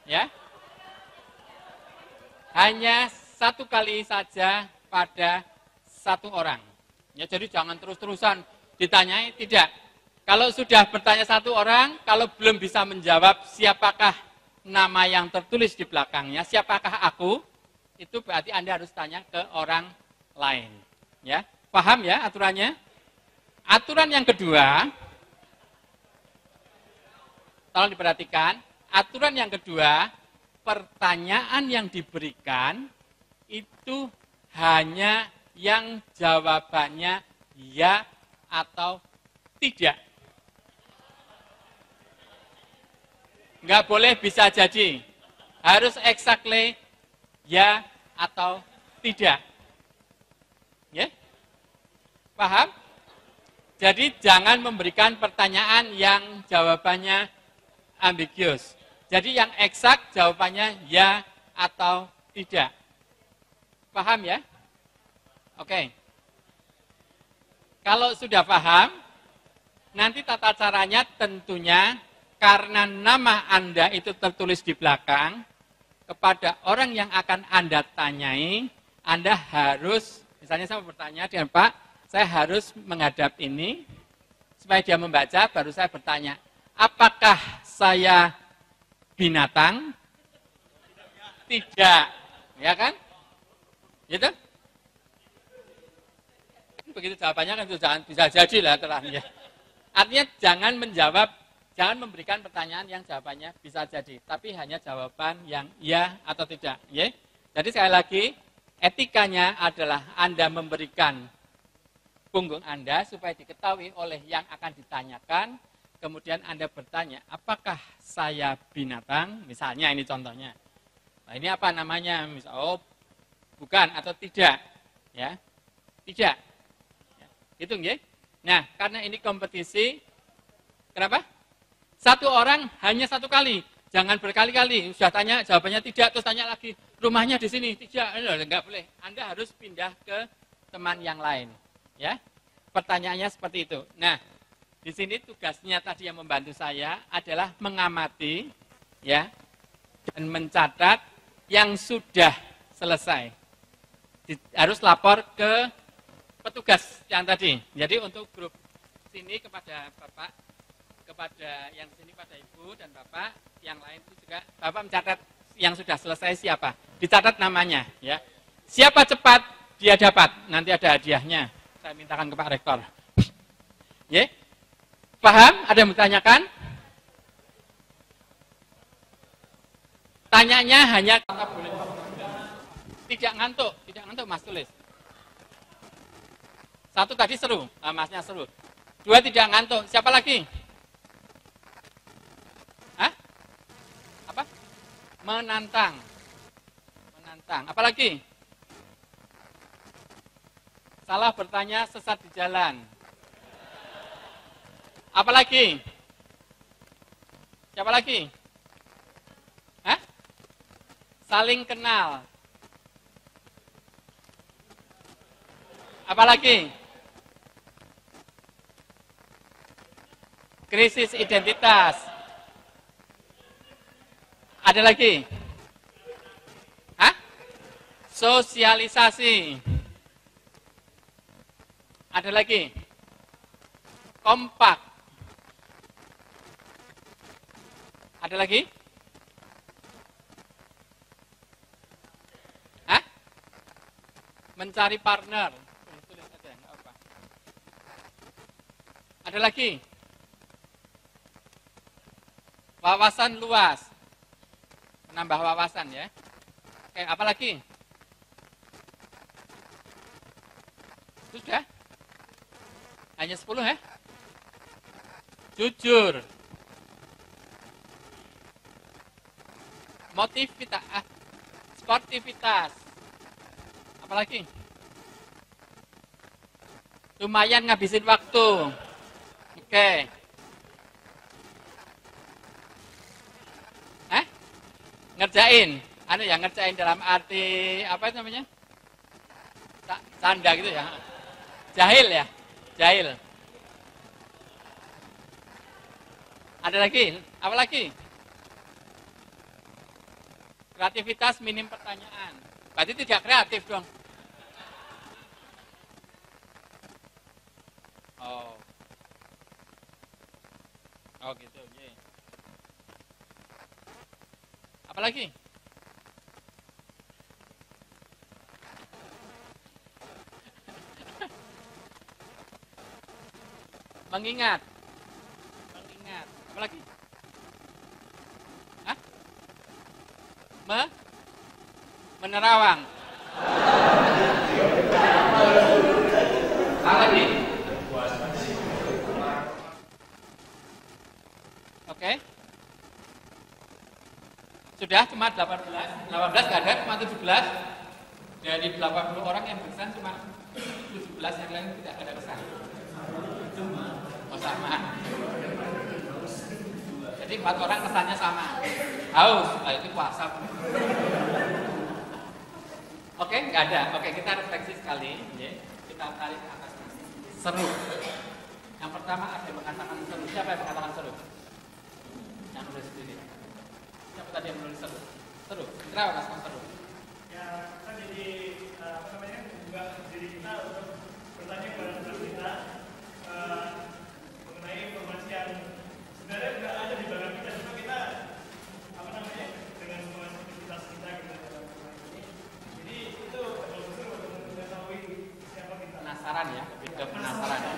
Ya. Hanya satu kali saja pada satu orang. Ya, jadi jangan terus-terusan ditanyai, tidak. Kalau sudah bertanya satu orang, kalau belum bisa menjawab siapakah nama yang tertulis di belakangnya, siapakah aku, itu berarti Anda harus tanya ke orang lain. Ya, paham ya aturannya? Aturan yang kedua, tolong diperhatikan, aturan yang kedua, pertanyaan yang diberikan itu hanya yang jawabannya ya atau tidak. Enggak boleh bisa jadi. Harus exactly ya atau tidak. Ya? Paham? Jadi jangan memberikan pertanyaan yang jawabannya ambiguous. Jadi yang eksak jawabannya ya atau tidak. Paham ya? Oke. Kalau sudah paham, nanti tata caranya tentunya karena nama Anda itu tertulis di belakang, kepada orang yang akan Anda tanyai, Anda harus, misalnya saya bertanya dengan Pak, saya harus menghadap ini, supaya dia membaca, baru saya bertanya, apakah saya binatang? Tidak, ya kan? Gitu? Begitu jawabannya kan jangan bisa jadi lah terangnya. Artinya jangan menjawab, jangan memberikan pertanyaan yang jawabannya bisa jadi, tapi hanya jawaban yang ya atau tidak. Ya? Jadi sekali lagi, etikanya adalah Anda memberikan punggung Anda supaya diketahui oleh yang akan ditanyakan. Kemudian Anda bertanya, apakah saya binatang? Misalnya ini contohnya. Nah, ini apa namanya? Misalnya, oh, bukan atau tidak. Ya, tidak. Ya, hitung ya. Nah, karena ini kompetisi, kenapa? Satu orang hanya satu kali. Jangan berkali-kali. Sudah tanya, jawabannya tidak, terus tanya lagi. Rumahnya di sini, tidak. Enggak boleh. Anda harus pindah ke teman yang lain. Ya, pertanyaannya seperti itu. Nah, di sini tugasnya tadi yang membantu saya adalah mengamati ya dan mencatat yang sudah selesai. Harus lapor ke petugas yang tadi. Jadi untuk grup sini kepada Bapak, kepada yang sini pada Ibu dan Bapak, yang lain itu juga Bapak mencatat yang sudah selesai siapa. Dicatat namanya ya. Siapa cepat dia dapat. Nanti ada hadiahnya. Saya mintakan ke Pak Rektor. Ya. Paham? Ada yang bertanyakan? Tanyanya hanya tidak ngantuk Mas tulis. Satu tadi seru, Masnya seru. Dua tidak ngantuk, siapa lagi? Hah? Apa? Menantang. Apa lagi? Salah bertanya, sesat di jalan. Apa lagi? Siapa lagi? Hah? Saling kenal. Apa lagi? Krisis identitas. Ada lagi? Hah? Sosialisasi. Ada lagi? Kompak. Ada lagi? Hah? Mencari partner. Tulis aja, nggak apa. Ada lagi? Wawasan luas. Menambah wawasan ya. Oke, apa lagi? Sudah? Hanya 10 ya? Jujur. Motivitas, sportivitas. Apalagi? Lumayan ngabisin waktu. Oke. Ngerjain. Ngerjain dalam arti apa itu namanya? Canda gitu ya. Jahil ya? Jahil. Ada lagi? Apa lagi? Kreativitas minim pertanyaan. Berarti tidak kreatif dong. Oh. Oh gitu, yeah. Apalagi? Mengingat. Apalagi? Hah? Menerawang. Apa lagi? Oke. Sudah cuma 18 nggak ada, cuma 17. Dari 80 orang yang berkesan cuma 17 yang lain tidak ada kesan. Oh sama. Jadi 4 orang kesannya sama. Haus, itu puasa. Oke, nggak ada. Oke, kita refleksi sekali. Ya. Kita tarik ke atas. Seru. Yang pertama ada yang mengatakan seru. Siapa yang mengatakan seru? Yang nulis sendiri. Siapa tadi yang menulis seru? Seru. Kenapa Mas seru? Ya, kita jadi juga diri kita untuk bertanya kepada teman kita mengenai informasi yang sebenarnya tidak ada di belakang kita, cuma kita dengan semua aktivitas kita ini. Jadi itu bagus untuk mengetahui siapa kita. Penasaran ya, lebih ke penasaran ya.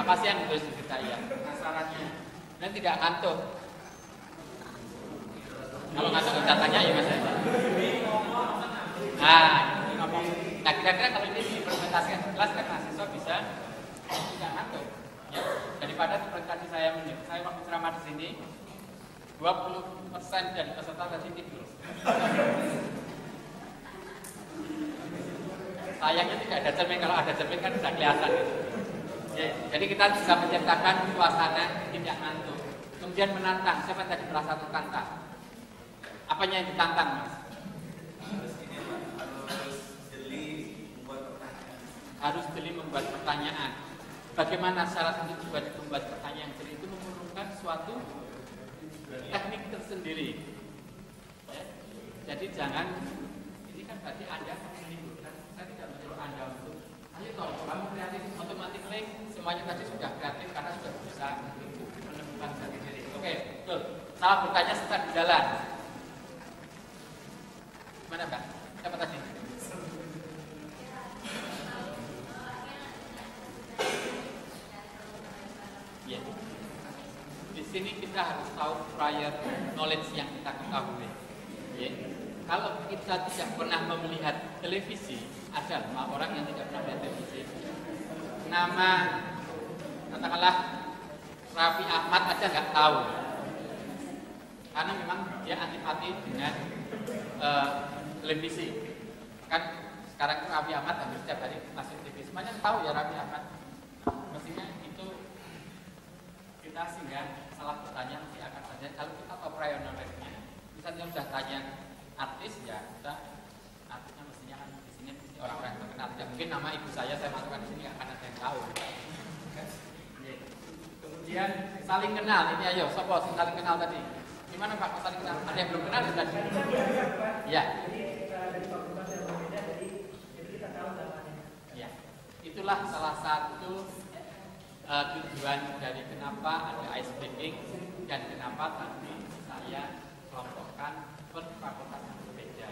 Apa sih yang ditulis di kita ya? Penasarannya. Dan tidak ngantuk. Kalau ngantuk kita tanya ya Mas. Nah kira-kira kalau ini diimplementasikan di kelas kan mahasiswa bisa tidak ngantuk. Ya. Daripada seperti saya waktu ceramah di sini 20% dari peserta tadi tidur. Sayangnya tidak ada cermin, kalau ada cermin kan bisa kelihatan. Ya. Jadi kita bisa menciptakan suasana tidak ngantuk. Kemudian menantang. Siapa yang tadi merasa tertantang? Apanya yang ditantang, Mas? Harus jeli membuat pertanyaan. Bagaimana syarat untuk membuat pertanyaan yang jeli itu memerlukan suatu teknik tersendiri. Ya. Jadi jangan, ini kan berarti Anda menimbulkan, saya tidak menyuruh Anda untuk, ayo toh, kamu kreatif, automatically semuanya tadi sudah kreatif karena sudah bisa menemukan sendiri. Oke, betul. Salah bertanya setelah di jalan. Mana Mbak? Siapa tadi? Ya. Di sini kita harus tahu prior knowledge yang kita ketahui. Ya. Kalau kita tidak pernah melihat televisi, ada orang yang tidak pernah melihat televisi. Nama katakanlah Raffi Ahmad aja nggak tahu, karena memang dia antipati dengan televisi. Kan sekarang Raffi Ahmad hampir setiap hari masuk TV, semuanya tahu ya Raffi Ahmad. Mestinya itu kita sehingga salah bertanya mesti akan saja. Kalau kita tahu prior knowledge-nya, misalnya sudah tanya artis ya, kita artisnya mestinya kan di sini orang-orang yang terkenal. Tidak mungkin nama ibu saya masukkan di sini akan ada yang tahu. Kemudian saling kenal. Ini ayo, sopo saling kenal tadi. Gimana Pak saling kenal? Ada yang belum kenal tadi? Ya. Ya. Itulah salah satu tujuan dari kenapa ada ice breaking dan kenapa tadi saya kelompokkan per fakultas yang berbeda.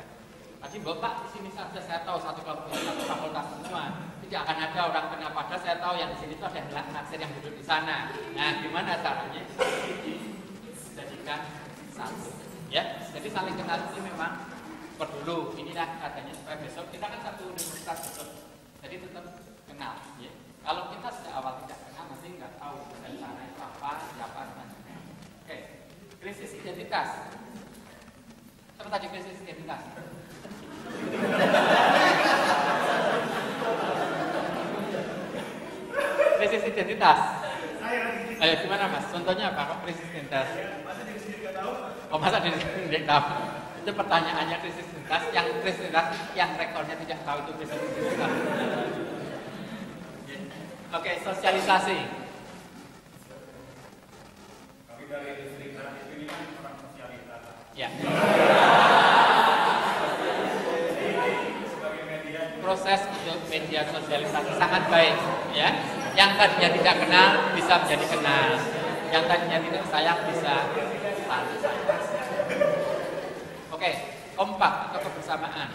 Tadi Bapak di sini saja saya tahu satu kelompok satu fakultas semua. Tidak akan ada orang kenal, padahal saya tahu yang di sini itu ada naksir yang duduk di sana. Nah, gimana caranya? Dijadikan satu. Ya, jadi saling kenal itu memang perlu. Inilah katanya supaya besok kita kan satu universitas besok. Jadi tetap kenal. Ya. Kalau kita sejak awal tidak kenal, nanti nggak tahu dari sana itu apa, siapa, dan oke. Krisis identitas. Apa tadi krisis identitas? Krisis identitas. Ayo gimana Mas? Contohnya apa? Kok krisis identitas? Oh masa diri sendiri tidak tahu? Itu pertanyaannya krisis identitas. Yang krisis identitas yang rektornya tidak tahu itu krisis identitas. Oke, sosialisasi. Tapi dari industri kreatif ini kan orang sosialitas. Ya. proses untuk media sosialisasi sangat baik, ya. Yang tadinya tidak kenal bisa menjadi kenal, yang tadinya tidak sayang bisa saling sayang. Oke, kompak atau kebersamaan.